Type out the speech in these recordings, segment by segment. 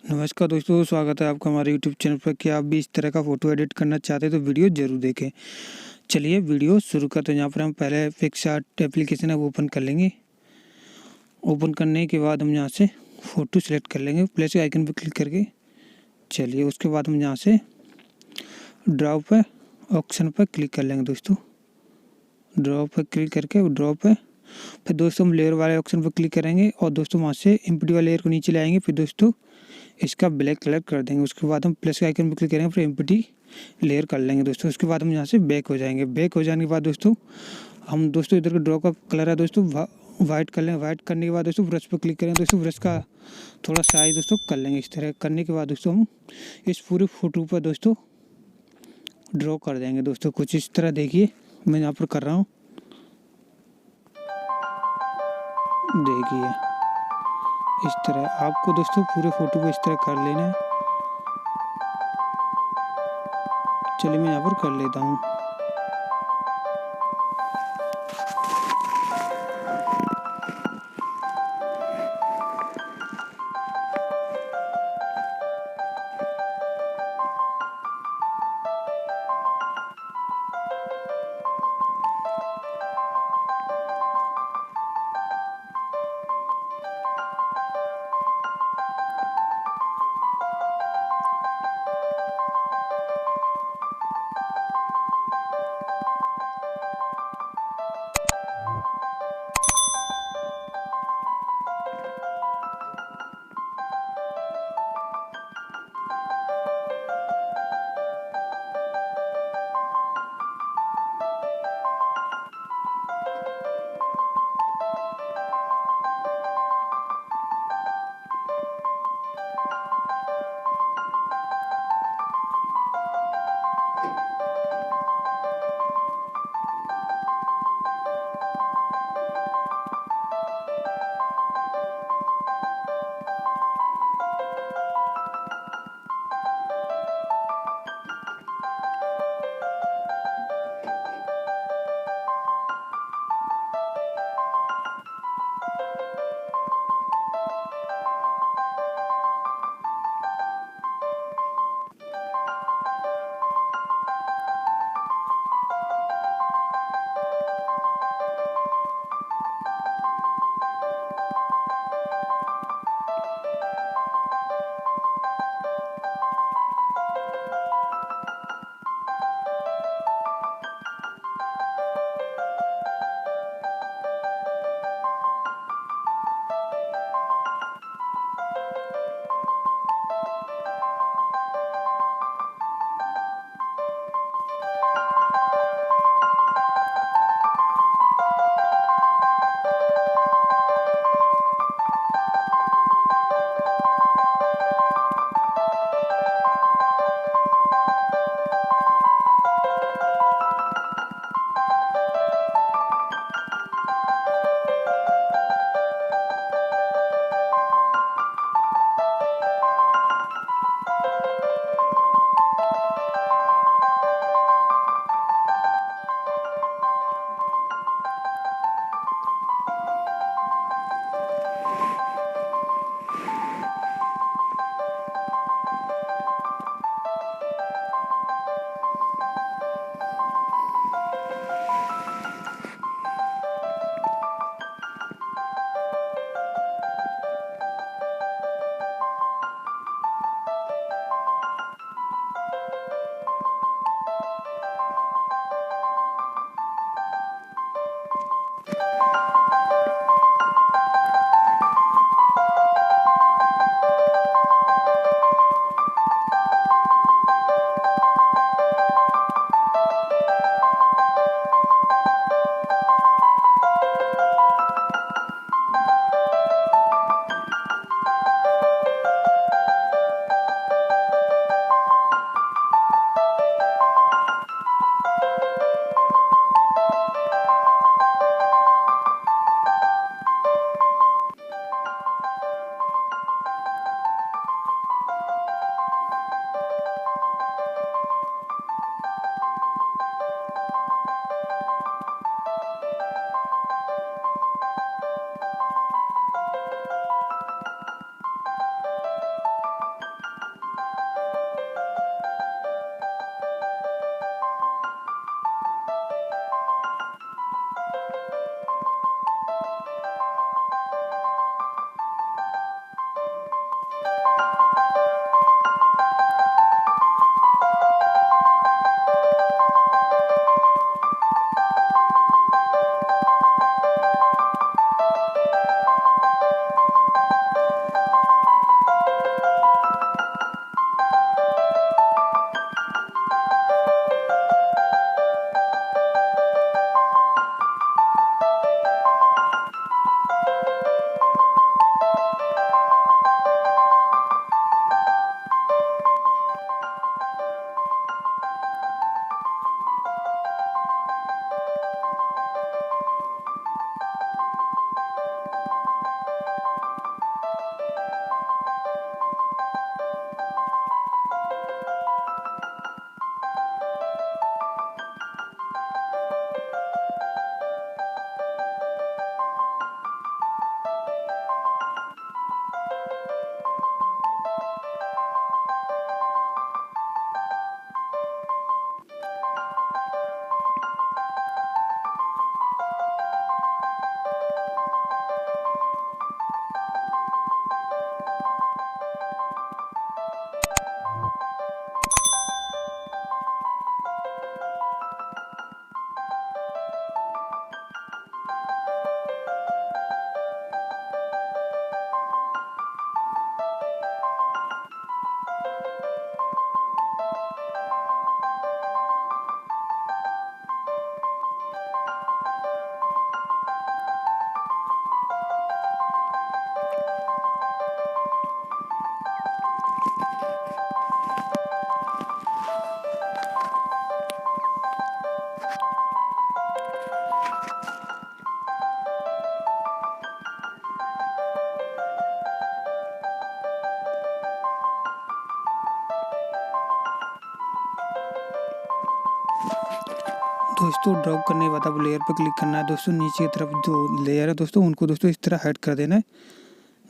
नमस्कार दोस्तों, स्वागत है आपका हमारे यूट्यूब चैनल पर। कि आप भी इस तरह का फ़ोटो एडिट करना चाहते हैं तो वीडियो ज़रूर देखें। चलिए वीडियो शुरू करते हैं। यहाँ पर हम पहले पिक्सआर्ट एप्लीकेशन है वो ओपन कर लेंगे। ओपन करने के बाद हम यहाँ से फ़ोटो सेलेक्ट कर लेंगे प्लस के आइकन पर क्लिक करके। चलिए उसके बाद हम यहाँ से ड्रॉ पे ऑप्शन पर क्लिक कर लेंगे दोस्तों। ड्रॉ पर क्लिक करके ड्रॉ पे फिर दोस्तों हम लेयर वाले ऑप्शन पर क्लिक करेंगे और दोस्तों वहाँ से एम्प्टी वाले लेयर को नीचे ले आएंगे। फिर दोस्तों इसका ब्लैक कलर कर देंगे। उसके बाद हम प्लस के आइकन पर क्लिक करेंगे, फिर एम्प्टी लेयर कर लेंगे दोस्तों। उसके बाद हम यहाँ से बैक हो जाएंगे। बैक हो जाने के बाद दोस्तों हम इधर का ड्रॉ का कलर है दोस्तों वाइट कर लेंगे। वाइट करने के बाद दोस्तों ब्रश पर क्लिक करेंगे। दोस्तों ब्रश का थोड़ा साइज दोस्तों कर लेंगे। इस तरह करने के बाद दोस्तों हम इस पूरे फोटो पर दोस्तों ड्रॉ कर देंगे दोस्तों। कुछ इस तरह देखिए मैं यहाँ पर कर रहा हूँ, देखिए इस तरह आपको दोस्तों पूरे फोटो को इस तरह कर लेना है। चलिए मैं यहाँ पर कर लेता हूँ। दोस्तों ड्रॉप करने के बाद आप लेयर पर क्लिक करना है दोस्तों। नीचे की तरफ जो लेयर है दोस्तों उनको दोस्तों इस तरह हाइड कर देना है,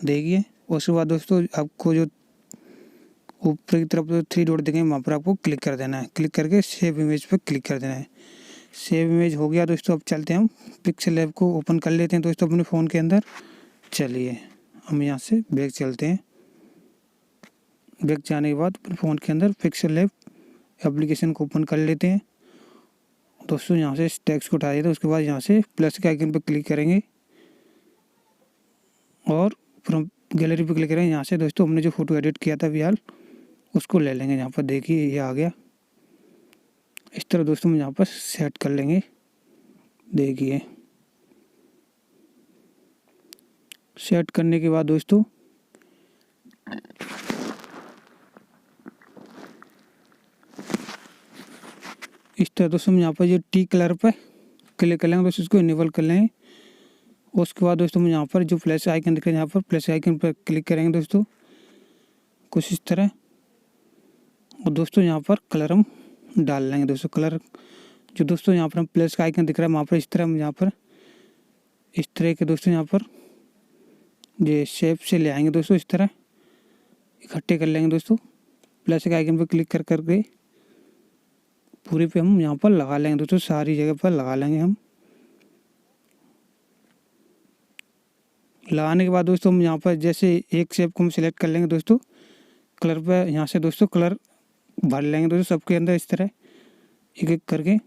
देखिए। उसके बाद दोस्तों आपको जो ऊपर की तरफ जो 3 डॉट देंगे वहाँ पर आपको क्लिक कर देना है। क्लिक करके सेव इमेज पर क्लिक कर देना है। सेव इमेज हो गया दोस्तों। अब चलते हैं हम पिक्सेलैब को ओपन कर लेते हैं दोस्तों अपने फ़ोन के अंदर। चलिए हम यहाँ से बैक चलते हैं। बैक जाने के बाद अपने फ़ोन के अंदर पिक्सेलैब एप्लीकेशन को ओपन कर लेते हैं दोस्तों। यहाँ से इस टेक्स्ट को उठा देते हैं। उसके बाद यहाँ से प्लस के आइकन पर क्लिक करेंगे और फिर हम गैलरी पर क्लिक करेंगे। यहाँ से दोस्तों हमने जो फ़ोटो एडिट किया था फिलहाल उसको ले लेंगे। यहाँ पर देखिए ये आ गया। इस तरह दोस्तों हम यहाँ पर सेट कर लेंगे, देखिए। सेट करने के बाद दोस्तों इस तरह दोस्तों हम यहाँ पर जो टी कलर पर क्लिक कर लेंगे दोस्तों, इसको इनेबल कर लेंगे। उसके बाद दोस्तों हम यहाँ पर जो प्लस आइकन दिख रहा है यहाँ पर प्लस आइकन पर क्लिक करेंगे दोस्तों, कुछ इस तरह। और दोस्तों यहाँ पर कलर हम डाल लेंगे दोस्तों। कलर जो दोस्तों यहाँ पर हम प्लस का आइकन दिख रहा है वहाँ पर इस तरह हम यहाँ पर इस तरह के दोस्तों यहाँ पर ये शेप से ले आएंगे दोस्तों। इस तरह इकट्ठे कर लेंगे दोस्तों। प्लस के आइकन पर क्लिक कर करके पूरे पे हम यहाँ पर लगा लेंगे दोस्तों, सारी जगह पर लगा लेंगे हम। लगाने के बाद दोस्तों हम यहाँ पर जैसे एक शेप को हम सिलेक्ट कर लेंगे दोस्तों, कलर पर यहाँ से दोस्तों कलर भर लेंगे दोस्तों सबके अंदर इस तरह एक एक करके।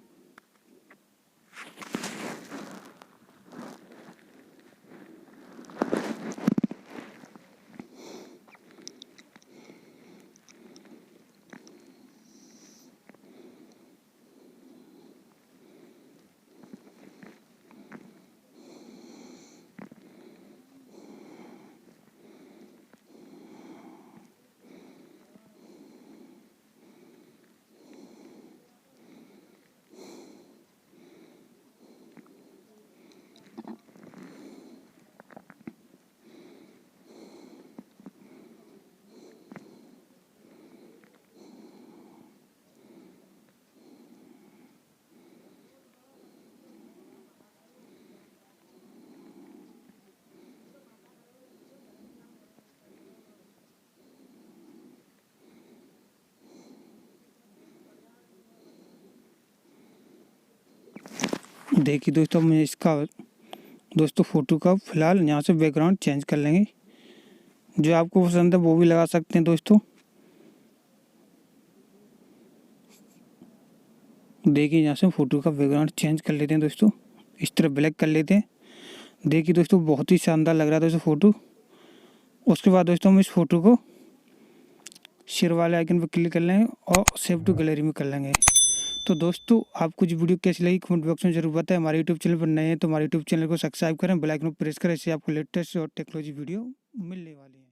देखिए दोस्तों हम इसका दोस्तों फ़ोटो का फ़िलहाल यहाँ से बैकग्राउंड चेंज कर लेंगे। जो आपको पसंद है वो भी लगा सकते हैं दोस्तों। देखिए यहाँ से फ़ोटो का बैकग्राउंड चेंज कर लेते हैं दोस्तों, इस तरह ब्लैक कर लेते हैं। देखिए दोस्तों बहुत ही शानदार लग रहा है दोस्तों फ़ोटो। उसके बाद दोस्तों हम इस फ़ोटो को शेयर वाले आइकन पर क्लिक कर लेंगे और सेव टू गैलरी में कर लेंगे। तो दोस्तों आपको जो वीडियो कैसी लगी कमेंट बॉक्स में जरूर बताएं। हमारे यूट्यूब चैनल पर नए हैं तो हमारे यूट्यूब चैनल को सब्सक्राइब करें, बेल आइकन को प्रेस करें, इससे आपको लेटेस्ट और टेक्नोलॉजी वीडियो मिलने वाली है।